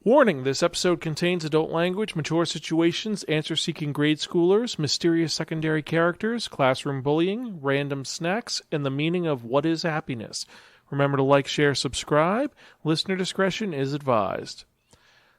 Warning, this episode contains adult language, mature situations, answer-seeking grade schoolers, mysterious secondary characters, classroom bullying, random snacks, and the meaning of what is happiness. Remember to like, share, subscribe. Listener discretion is advised.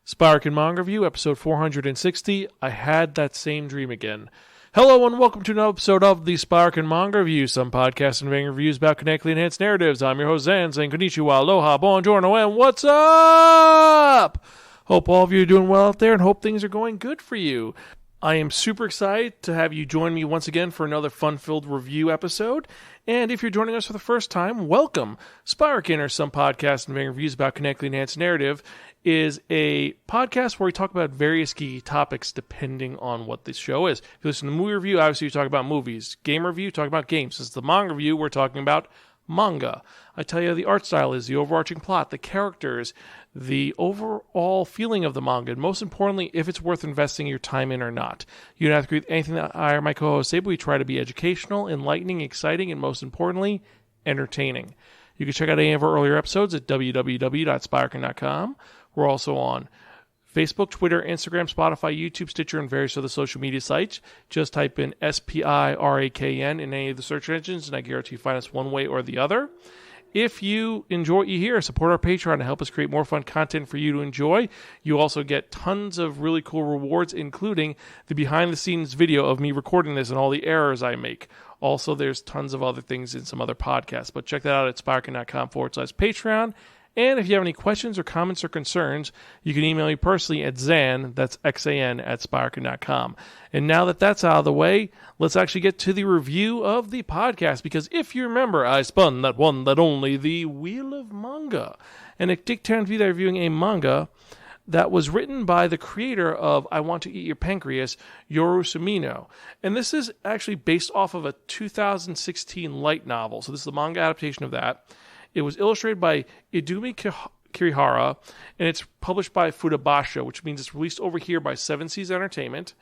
Spiraken Manga Review, episode 460, I Had That Same Dream Again. Hello and welcome to another episode of the Spiraken Manga Review, some podcasts and reviews about connectly enhanced narratives. I'm your host Zan, saying konnichiwa, aloha, buongiorno, and what's up? Hope all of you are doing well out there and hope things are going good for you. I am super excited to have you join me once again for another fun-filled review episode. And if you're joining us for the first time, welcome. Spiraken, or some podcasts and reviews about connectly enhanced narrative, is a podcast where we talk about various geeky topics depending on what the show is. If you listen to movie review, obviously we talk about movies. Game review, talk about games. This is the manga review, we're talking about manga. I tell you the art style is, the overarching plot, the characters, the overall feeling of the manga, and most importantly, if it's worth investing your time in or not. You don't have to agree with anything that I or my co-host say, but we try to be educational, enlightening, exciting, and most importantly, entertaining. You can check out any of our earlier episodes at www.spiraken.com. We're also on Facebook, Twitter, Instagram, Spotify, YouTube, Stitcher, and various other social media sites. Just type in SPIRAKN in any of the search engines, and I guarantee you find us one way or the other. If you enjoy what you hear, support our Patreon to help us create more fun content for you to enjoy. You also get tons of really cool rewards, including the behind-the-scenes video of me recording this and all the errors I make. Also, there's tons of other things in some other podcasts, but check that out at spiraken.com/Patreon. And if you have any questions or comments or concerns, you can email me personally at Zan, that's X-A-N, at Spiraken.com. And now that that's out of the way, let's actually get to the review of the podcast. Because if you remember, I spun that one, that only, the Wheel of Manga. And at Dick Tarrant Review, they're reviewing a manga that was written by the creator of I Want to Eat Your Pancreas, Yoru Sumino. And this is actually based off of a 2016 light novel. So this is the manga adaptation of that. It was illustrated by Idumi Kirihara, and it's published by Futabasha, which means it's released over here by Seven Seas Entertainment.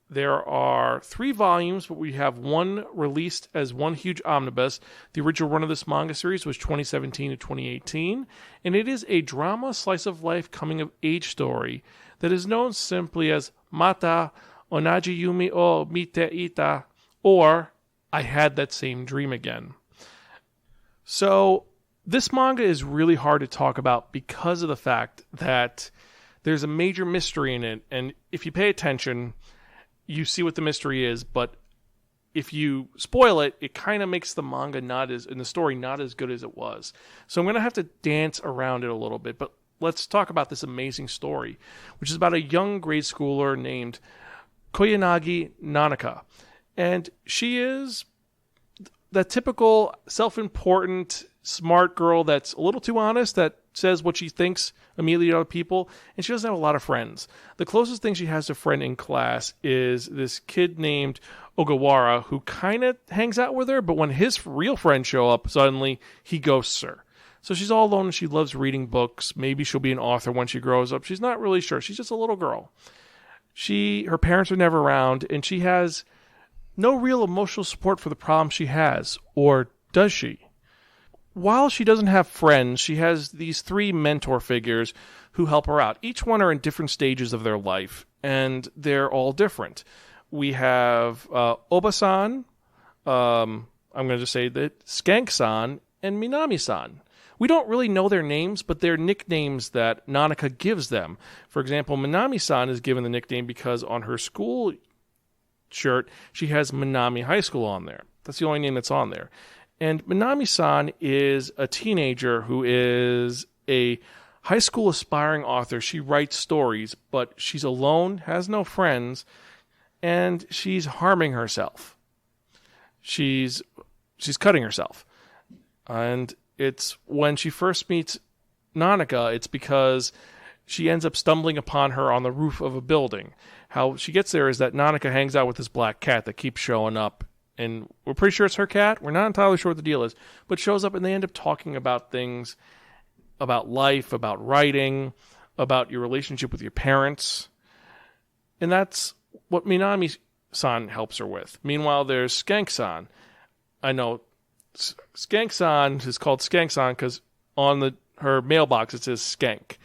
There are 3 volumes, but we have one released as one huge omnibus. The original run of this manga series was 2017 to 2018, and it is a drama slice-of-life coming-of-age story that is known simply as Mata Onaji Yumi o Mite Ita, or I Had That Same Dream Again. So this manga is really hard to talk about because of the fact that there's a major mystery in it, and if you pay attention, you see what the mystery is, but if you spoil it, it kind of makes the manga and the story not as good as it was. So I'm going to have to dance around it a little bit, but let's talk about this amazing story, which is about a young grade schooler named Koyanagi Nanaka, and she is that typical self-important, smart girl that's a little too honest, that says what she thinks immediately to other people, and she doesn't have a lot of friends. The closest thing she has to a friend in class is this kid named Ogawara, who kind of hangs out with her, but when his real friends show up, suddenly he ghosts her. So she's all alone and she loves reading books. Maybe she'll be an author when she grows up. She's not really sure. She's just a little girl. Her parents are never around, and she has no real emotional support for the problem she has, or does she? While she doesn't have friends, she has these 3 mentor figures who help her out. Each one are in different stages of their life, and they're all different. We have Obachan, I'm going to just say that, Skank-san, and Minami-san. We don't really know their names, but they're nicknames that Nanaka gives them. For example, Minami-san is given the nickname because on her school shirt, she has Minami High School on there. That's the only name that's on there. And Minami-san is a teenager who is a high school aspiring author. She writes stories, but she's alone, has no friends, and she's harming herself. She's cutting herself. And it's when she first meets Nanaka, it's because she ends up stumbling upon her on the roof of a building. How she gets there is that Nanaka hangs out with this black cat that keeps showing up. And we're pretty sure it's her cat. We're not entirely sure what the deal is. But shows up and they end up talking about things, about life, about writing, about your relationship with your parents. And that's what Minami-san helps her with. Meanwhile, there's Skank-san. I know Skank-san is called Skank-san because on her mailbox it says Skank.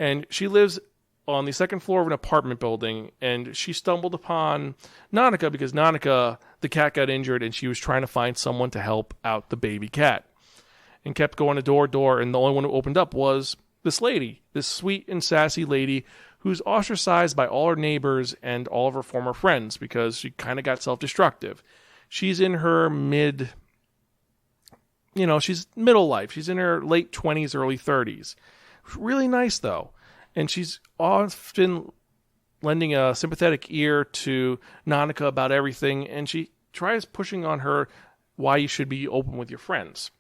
And she lives on the second floor of an apartment building, and she stumbled upon Nanaka because Nanaka, the cat, got injured, and she was trying to find someone to help out the baby cat. And kept going to door to door, and the only one who opened up was this lady, this sweet and sassy lady who's ostracized by all her neighbors and all of her former friends because she kind of got self-destructive. She's in her she's middle life. She's in her late 20s, early 30s. Really nice, though. And she's often lending a sympathetic ear to Nanaka about everything, and she tries pushing on her why you should be open with your friends.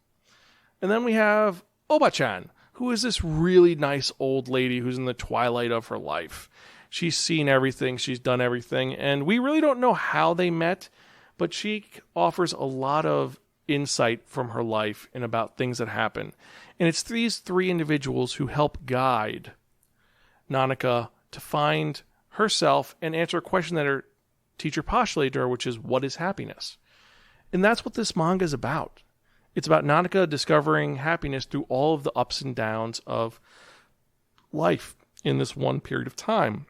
And then we have Obachan, who is this really nice old lady who's in the twilight of her life. She's seen everything, she's done everything, and we really don't know how they met, but she offers a lot of insight from her life and about things that happen. And it's these three individuals who help guide Nanaka to find herself and answer a question that her teacher postulated to her, which is, what is happiness? And that's what this manga is about. It's about Nanaka discovering happiness through all of the ups and downs of life in this one period of time.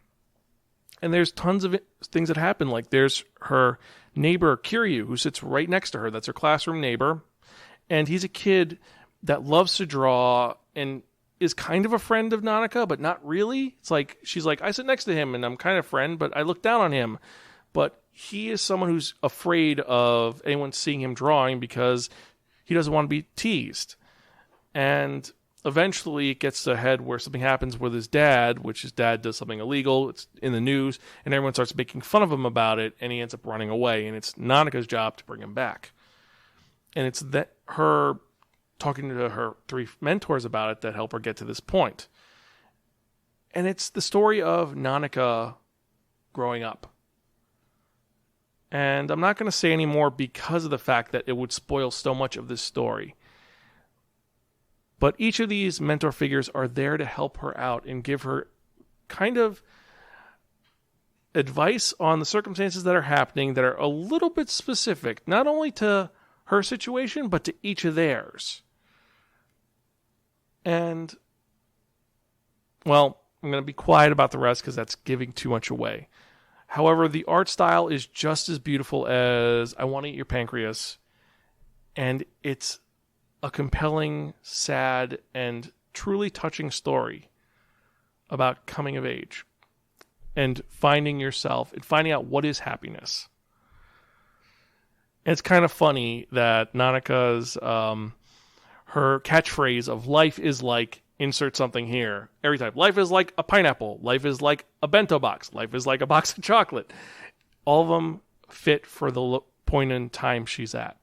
And there's tons of things that happen. Like there's her neighbor, Kiryu, who sits right next to her. That's her classroom neighbor. And he's a kid that loves to draw and is kind of a friend of Nanaka, but not really. It's like, she's like, I sit next to him and I'm kind of friend, but I look down on him. But he is someone who's afraid of anyone seeing him drawing because he doesn't want to be teased. And eventually it gets to a head where something happens with his dad, which his dad does something illegal. It's in the news, and everyone starts making fun of him about it, and he ends up running away. And it's Nanaka's job to bring him back. And it's that her talking to her three mentors about it that help her get to this point. And it's the story of Nanaka growing up. And I'm not going to say any more because of the fact that it would spoil so much of this story. But each of these mentor figures are there to help her out and give her kind of advice on the circumstances that are happening that are a little bit specific, not only to her situation, but to each of theirs. And, well, I'm going to be quiet about the rest because that's giving too much away. However, the art style is just as beautiful as I Want to Eat Your Pancreas, and it's a compelling, sad, and truly touching story about coming of age and finding yourself and finding out what is happiness. And it's kind of funny that Nanaka's her catchphrase of life is like insert something here. Every time. Life is like a pineapple. Life is like a bento box. Life is like a box of chocolate. All of them fit for the point in time she's at.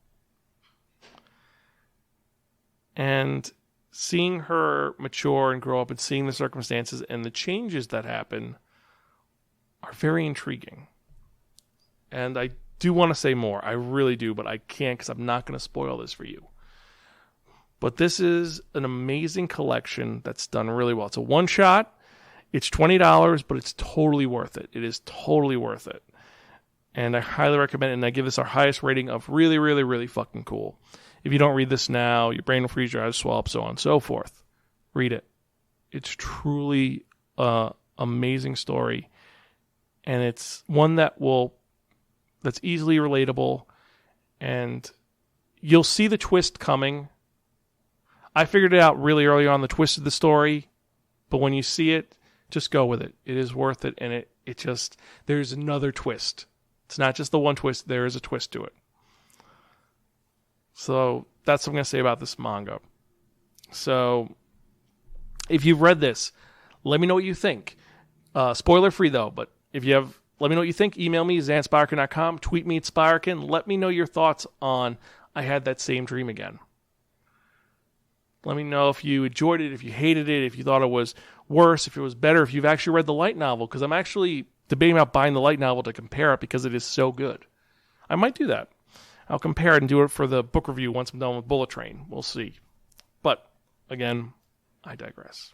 And seeing her mature and grow up and seeing the circumstances and the changes that happen are very intriguing. And I do want to say more. I really do, but I can't because I'm not going to spoil this for you. But this is an amazing collection that's done really well. It's a one-shot. It's $20, but it's totally worth it. It is totally worth it. And I highly recommend it, and I give this our highest rating of really, really, really fucking cool. If you don't read this now, your brain will freeze, your eyes swell up, so on and so forth. Read it. It's truly an amazing story. And it's one that's easily relatable. And you'll see the twist coming. I figured it out really early on, the twist of the story. But when you see it, just go with it. It is worth it. And it just, there's another twist. It's not just the one twist. There is a twist to it. So that's what I'm going to say about this manga. So if you've read this, let me know what you think. Spoiler free though, but if you have, let me know what you think. Email me, zanspiraken.com. Tweet me at Spiraken. Let me know your thoughts on I Had That Same Dream Again. Let me know if you enjoyed it, if you hated it, if you thought it was worse, if it was better, if you've actually read the light novel, because I'm actually debating about buying the light novel to compare it because it is so good. I might do that. I'll compare it and do it for the book review once I'm done with Bullet Train. We'll see. But, again, I digress.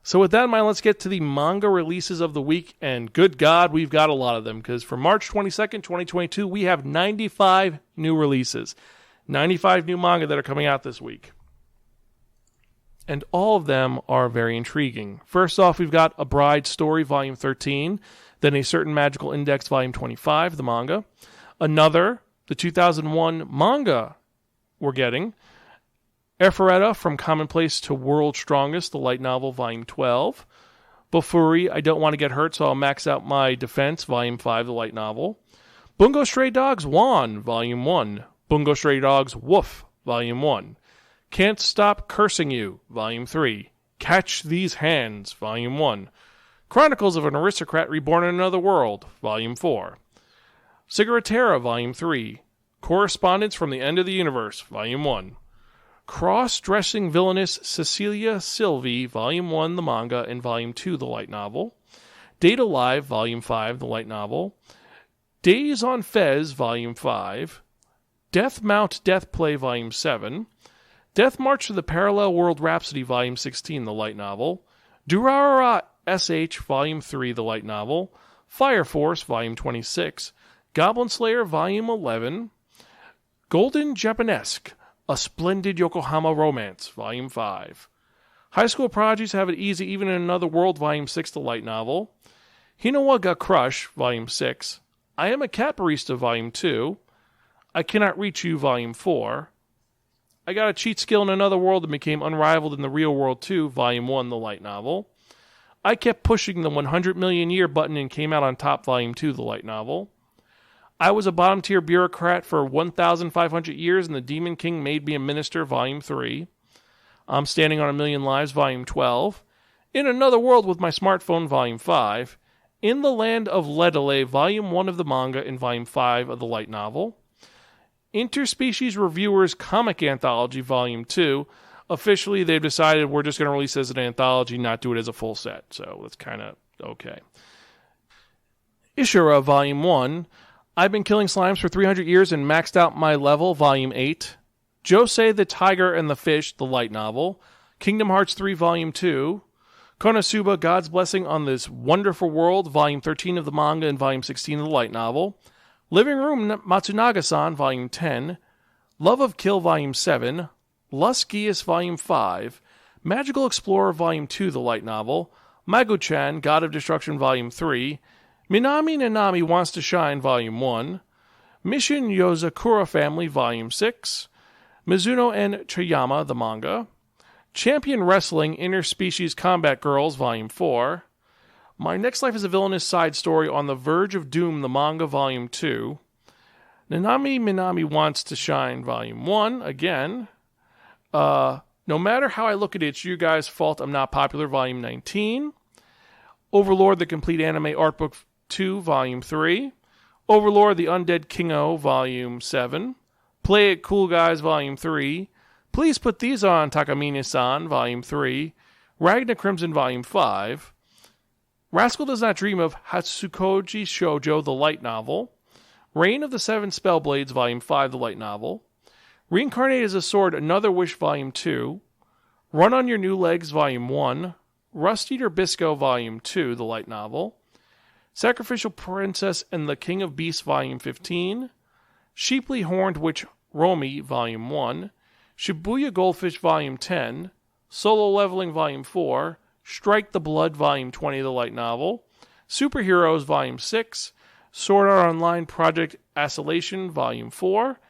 So with that in mind, let's get to the manga releases of the week. And good God, we've got a lot of them. Because for March 22nd, 2022, we have 95 new releases. 95 new manga that are coming out this week. and all of them are very intriguing. First off, we've got A Bride's Story, Volume 13, then A Certain Magical Index, Volume 25, the manga. Another, the 2001 manga we're getting, Ephoretta, From Commonplace to World's Strongest, the light novel, Volume 12. Bofuri, I Don't Want to Get Hurt, so I'll max out my defense, Volume 5, the light novel. Bungo Stray Dogs, Juan, Volume 1. Bungo Stray Dogs, Woof, Volume 1. Can't Stop Cursing You, Volume 3. Catch These Hands, Volume 1. Chronicles of an Aristocrat Reborn in Another World, Volume 4. Cigarettera, Volume 3. Correspondence from the End of the Universe, Volume 1. Cross-Dressing Villainess Cecilia Silvi, Volume 1, the manga, and Volume 2, the light novel. Date Alive, Volume 5, the light novel. Days on Fez, Volume 5. Death Mount Death Play, Volume 7. Death March to the Parallel World Rhapsody, Volume 16, the light novel. Durarara SH, Volume 3, the light novel. Fire Force, Volume 26. Goblin Slayer, Volume 11. Golden Japanesque, A Splendid Yokohama Romance, Volume 5. High School Prodigies Have It Easy Even in Another World, Volume 6, the light novel. Hinawa ga Crush, Volume 6. I Am a Cat Barista, Volume 2. I Cannot Reach You, Volume 4. I Got a Cheat Skill in Another World and Became Unrivaled in the Real World 2, Volume 1, the light novel. I Kept Pushing the 100 Million Year button and Came Out on Top, Volume 2, the light novel. I Was a Bottom-Tier Bureaucrat for 1,500 years and the Demon King Made Me a Minister, Volume 3. I'm Standing on a Million Lives, Volume 12. In Another World with My Smartphone, Volume 5. In the Land of Ledele, Volume 1 of the manga and Volume 5 of the light novel. Interspecies Reviewers Comic Anthology, Volume 2. Officially, they've decided we're just going to release it as an anthology, not do it as a full set. So that's kind of okay. Ishura, Volume 1. I've Been Killing Slimes for 300 years and maxed out my level, Volume 8. Josei the Tiger and the Fish, the light novel. Kingdom Hearts 3, Volume 2. Konosuba, God's Blessing on This Wonderful World, Volume 13 of the manga and Volume 16 of the light novel. Living Room Matsunaga-san, Volume 10. Love of Kill, Volume 7. Luscious, Volume 5. Magical Explorer, Volume 2, the light novel. Magu-chan, God of Destruction, Volume 3. Minami Nanami Wants to Shine, Volume 1. Mission Yozakura Family, Volume 6. Mizuno and Chiyama, the manga. Champion Wrestling Interspecies Combat Girls, Volume 4. My Next Life is a Villainous Side Story on the Verge of Doom, the manga, Volume 2. Nanami Minami Wants to Shine, Volume 1, again. No matter how I look at it, it's you guys' fault I'm not popular, Volume 19. Overlord, the Complete Anime Art Book 2, Volume 3. Overlord, the Undead King-O, Volume 7. Play It Cool Guys, Volume 3. Please Put These On, Takamine-san, Volume 3. Ragna Crimson, Volume 5. Rascal Does Not Dream of Hatsukoji Shoujo, the light novel. Reign of the Seven Spellblades, Volume 5, the light novel. Reincarnated as a Sword, Another Wish, Volume 2. Run on Your New Legs, Volume 1. Rust Eater Bisco, Volume 2, the light novel. Sacrificial Princess and the King of Beasts, Volume 15. Sheeply Horned Witch Romy, Volume 1. Shibuya Goldfish, Volume 10. Solo Leveling, Volume 4. Strike the Blood, Volume 20, the light novel. Superheroes, Volume 6. Sword Art Online Project Acylation, Volume 4.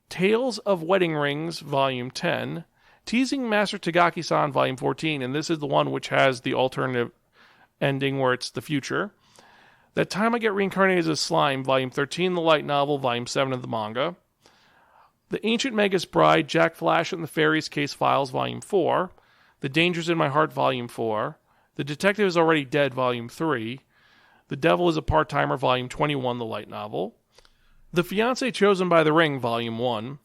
Tales of Wedding Rings, Volume 10. Teasing Master Tagaki-san, Volume 14, and this is the one which has the alternative ending where it's the future. That Time I Get Reincarnated as a Slime, Volume 13, the light novel, Volume 7 of the manga. The Ancient Magus Bride, Jack Flash and the Fairies Case Files, Volume 4. The Dangers in My Heart, Volume 4. The Detective Is Already Dead, Volume 3. The Devil is a Part-Timer, Volume 21, the light novel. The Fiancé Chosen by the Ring, Volume 1.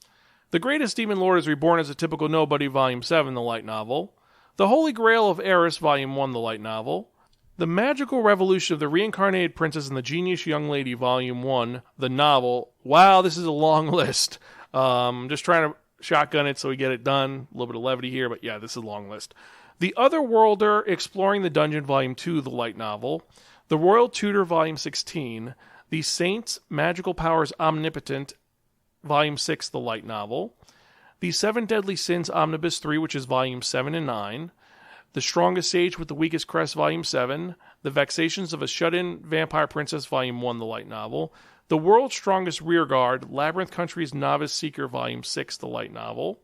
The Greatest Demon Lord is Reborn as a Typical Nobody, Volume 7, the light novel. The Holy Grail of Eris, Volume 1, the light novel. The Magical Revolution of the Reincarnated Princess and the Genius Young Lady, Volume 1, the novel. Wow, this is a long list. Just trying to shotgun it so we get it done. A little bit of levity here, but yeah, this is a long list. The Otherworlder Exploring the Dungeon, Volume 2, the light novel. The Royal Tutor, Volume 16. The Saints' Magical Powers Omnipotent, Volume 6, the light novel. The 7 Deadly Sins Omnibus 3, which is Volume 7 and 9. The Strongest Sage with the Weakest Crest, Volume 7. The Vexations of a Shut-In Vampire Princess, Volume 1, the light novel. The World's Strongest Rearguard, Labyrinth Country's Novice Seeker, Volume 6, the light novel.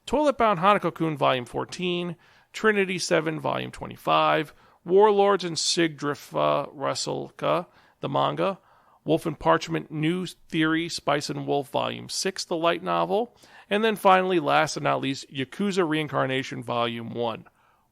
Toilet-Bound Hanako-kun, Volume 14. Trinity 7, Volume 25. Warlords and Sigdrifa Russellka, the manga. Wolf and Parchment, New Theory, Spice and Wolf, Volume 6, the light novel. And then finally, last and not least, Yakuza Reincarnation, Volume 1.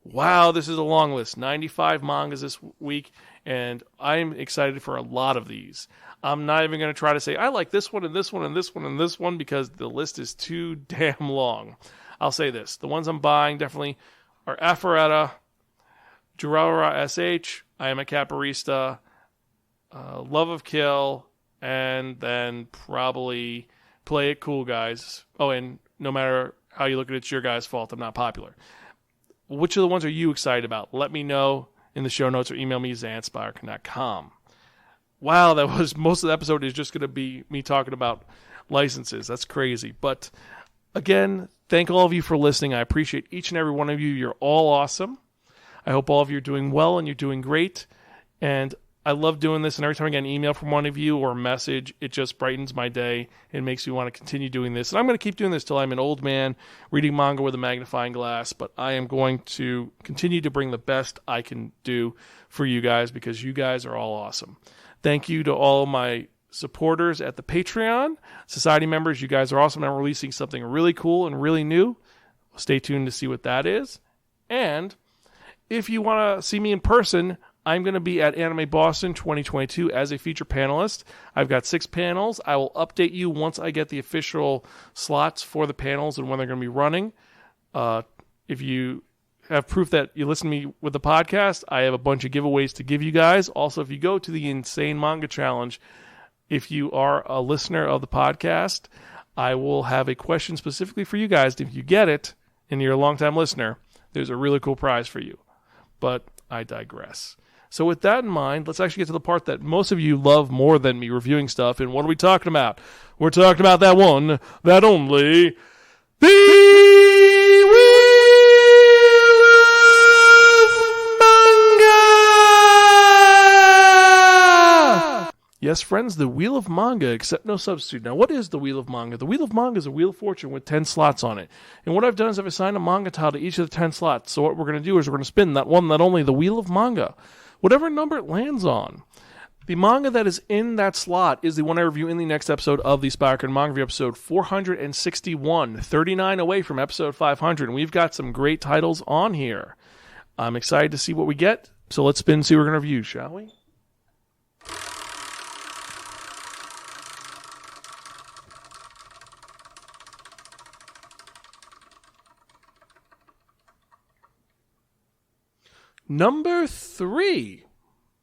Wow, this is a long list. 95 mangas this week, and I'm excited for a lot of these. I'm not even going to try to say, I like this one and this one and this one and this one, because the list is too damn long. I'll say this. The ones I'm buying definitely are Aphoreta, Jurara SH, I Am a Caparista, Love of Kill, and then probably Play It Cool, Guys. Oh, and no matter how you look at it, it's your guys' fault I'm not popular. Which of the ones are you excited about? Let me know in the show notes or email me, zanspire.com. Wow, that was most of the episode is just going to be me talking about licenses. That's crazy. But again, thank all of you for listening. I appreciate each and every one of you. You're all awesome. I hope all of you are doing well and you're doing great. And I love doing this, and every time I get an email from one of you or a message, it just brightens my day and makes me want to continue doing this. And I'm going to keep doing this till I'm an old man reading manga with a magnifying glass, but I am going to continue to bring the best I can do for you guys, because you guys are all awesome. Thank you to all my supporters at the Patreon. Society members, you guys are awesome. I'm releasing something really cool and really new. Stay tuned to see what that is. And if you want to see me in person, I'm going to be at Anime Boston 2022 as a feature panelist. I've got 6 panels. I will update you once I get the official slots for the panels and when they're going to be running. If you have proof that you listen to me with the podcast, I have a bunch of giveaways to give you guys. Also, if you go to the Insane Manga Challenge, if you are a listener of the podcast, I will have a question specifically for you guys. If you get it and you're a long-time listener, there's a really cool prize for you. But I digress. So with that in mind, let's actually get to the part that most of you love more than me reviewing stuff. And what are we talking about? We're talking about that one, that only, the Wheel of Manga! Yes, friends, the Wheel of Manga, except no substitute. Now, what is the Wheel of Manga? The Wheel of Manga is a Wheel of Fortune with 10 slots on it. And what I've done is I've assigned a manga title to each of the 10 slots. So what we're going to do is we're going to spin that one, that only, the Wheel of Manga. Whatever number it lands on. The manga that is in that slot is the one I review in the next episode of the Spiraken Manga Review, episode 461, 39 away from episode 500. And we've got some great titles on here. I'm excited to see what we get. So let's spin and see what we're going to review, shall we? Number 3.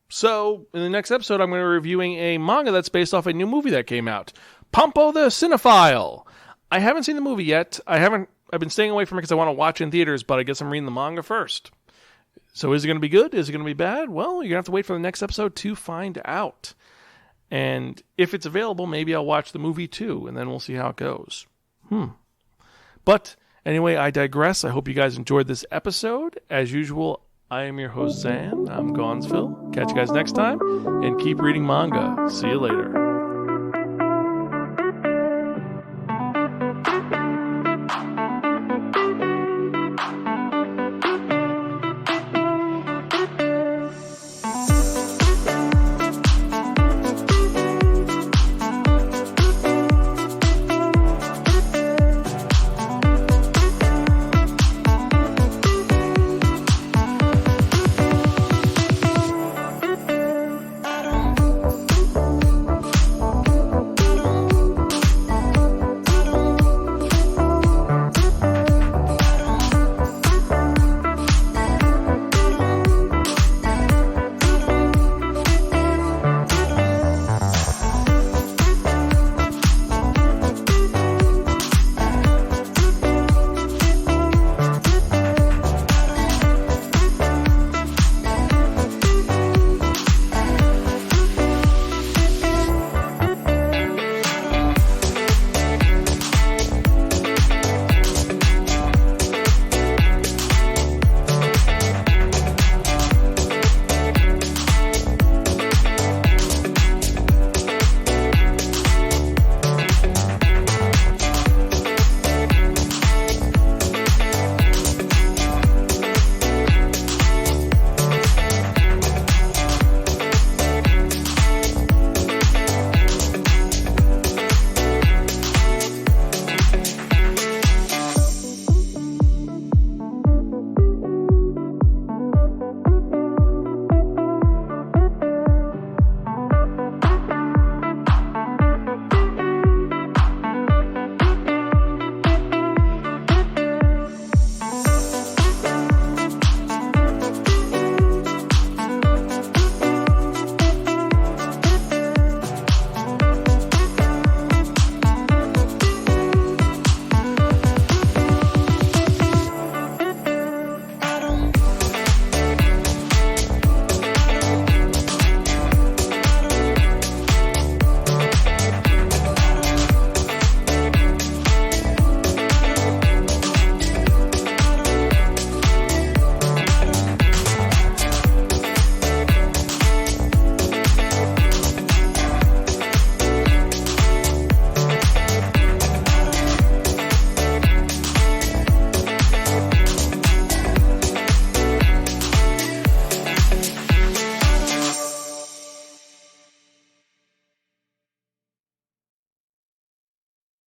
So, in the next episode, I'm going to be reviewing a manga that's based off a new movie that came out. Pompo the Cinephile. I haven't seen the movie yet. I've been staying away from it because I want to watch in theaters, but I guess I'm reading the manga first. So is it going to be good? Is it going to be bad? Well, you're going to have to wait for the next episode to find out. And if it's available, maybe I'll watch the movie too, and then we'll see how it goes. But anyway, I digress. I hope you guys enjoyed this episode. As usual, I am your host, Zan. I'm Gonzville. Catch you guys next time, and keep reading manga. See you later.